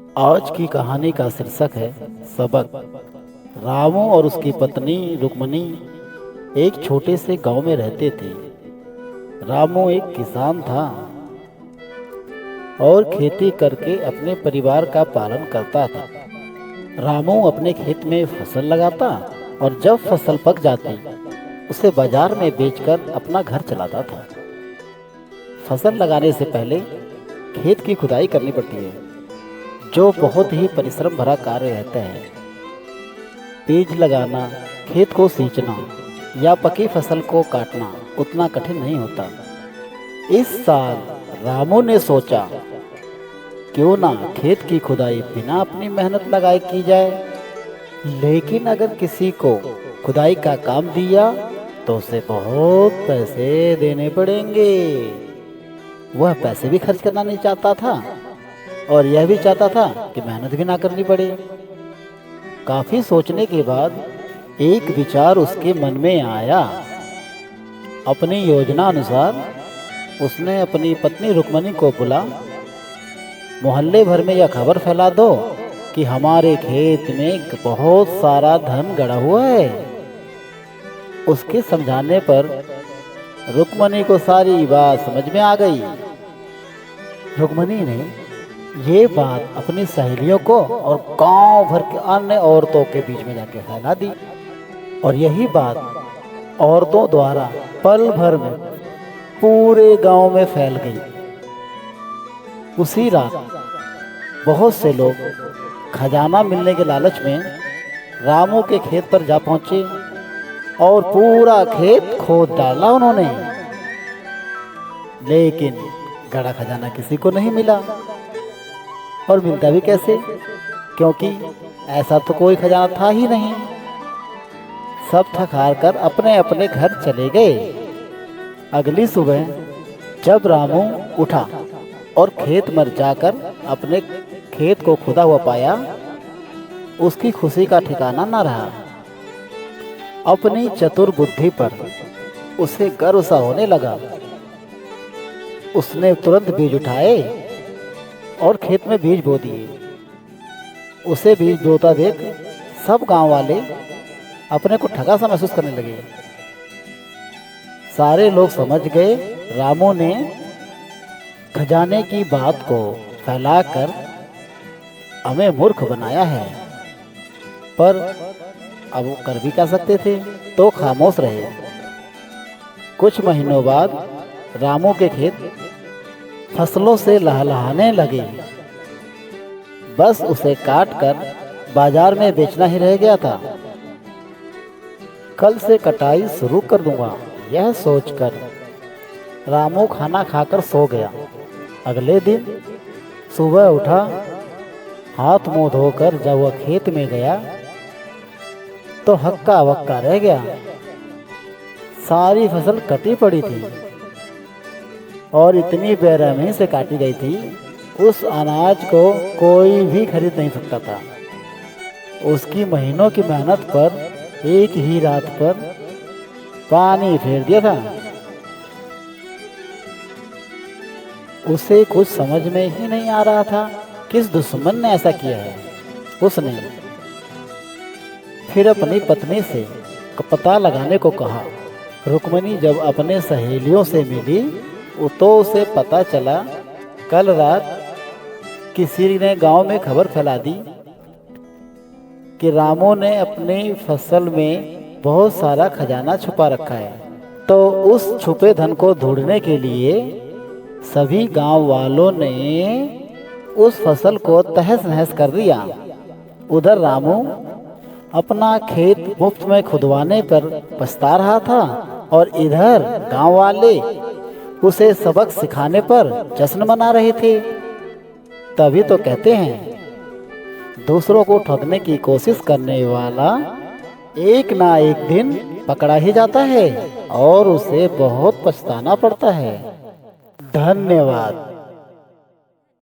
आज की कहानी का शीर्षक है सबक। रामू और उसकी पत्नी रुक्मणी एक छोटे से गांव में रहते थे। रामू एक किसान था और खेती करके अपने परिवार का पालन करता था। रामू अपने खेत में फसल लगाता और जब फसल पक जाती उसे बाजार में बेचकर अपना घर चलाता था। फसल लगाने से पहले खेत की खुदाई करनी पड़ती है, जो बहुत ही परिश्रम भरा कार्य रहता है। बीज लगाना, खेत को सींचना या पकी फसल को काटना उतना कठिन नहीं होता। इस साल रामू ने सोचा, क्यों ना खेत की खुदाई बिना अपनी मेहनत लगाए की जाए। लेकिन अगर किसी को खुदाई का काम दिया तो उसे बहुत पैसे देने पड़ेंगे। वह पैसे भी खर्च करना नहीं चाहता था और यह भी चाहता था कि मेहनत भी ना करनी पड़े। काफी सोचने के बाद एक विचार उसके मन में आया। अपनी योजना अनुसार उसने अपनी पत्नी रुक्मणी को बुला, मोहल्ले भर में यह खबर फैला दो कि हमारे खेत में बहुत सारा धन गड़ा हुआ है। उसके समझाने पर रुक्मणी को सारी बात समझ में आ गई। रुक्मणी ने ये बात अपनी सहेलियों को और गांव भर के अन्य औरतों के बीच में जाके फैला दी और यही बात औरतों द्वारा पल भर में पूरे गांव में फैल गई। उसी रात बहुत से लोग खजाना मिलने के लालच में रामू के खेत पर जा पहुंचे और पूरा खेत खोद डाला उन्होंने। लेकिन गड़ा खजाना किसी को नहीं मिला, और मिलता भी कैसे, क्योंकि ऐसा तो कोई खजाना था ही नहीं। सब थक हार कर अपने अपने घर चले गए। अगली सुबह जब रामू उठा और खेत में जाकर अपने खेत को खुदा हुआ पाया, उसकी खुशी का ठिकाना न रहा। अपनी चतुर बुद्धि पर उसे गर्व सा होने लगा। उसने तुरंत बीज उठाए और खेत में बीज बो दिए। उसे बीज बोता देख सब गांव वाले अपने को ठगा सा महसूस करने लगे। सारे लोग समझ गए रामू ने खजाने की बात को फैलाकर हमें मूर्ख बनाया है। पर अब वो कर भी क्या सकते थे, तो खामोश रहे। कुछ महीनों बाद रामू के खेत फसलों से लहलहाने लगे। बस उसे काट कर बाजार में बेचना ही रह गया था। कल से कटाई शुरू कर दूंगा, यह सोचकर रामू खाना खाकर सो गया। अगले दिन सुबह उठा, हाथ मुंह धोकर जब वह खेत में गया तो हक्का बक्का रह गया। सारी फसल कटी पड़ी थी और इतनी बेरहमी से काटी गई थी, उस अनाज को कोई भी खरीद नहीं सकता था। उसकी महीनों की मेहनत पर एक ही रात पर पानी फेर दिया था। उसे कुछ समझ में ही नहीं आ रहा था किस दुश्मन ने ऐसा किया है। उसने फिर अपनी पत्नी से पता लगाने को कहा। रुक्मणी जब अपने सहेलियों से मिली तो उसे पता चला कल रात किसी ने गांव में खबर फैला दी कि रामू ने अपनी फसल में बहुत सारा खजाना छुपा रखा है। तो उस छुपे धन को ढूंढने के लिए सभी गांव वालों ने उस फसल को तहस नहस कर दिया। उधर रामू अपना खेत मुफ्त में खुदवाने पर पछता रहा था और इधर गांव वाले उसे सबक सिखाने पर जश्न मना रहे थे। तभी तो कहते हैं, दूसरों को ठगने की कोशिश करने वाला एक ना एक दिन पकड़ा ही जाता है और उसे बहुत पछताना पड़ता है। धन्यवाद।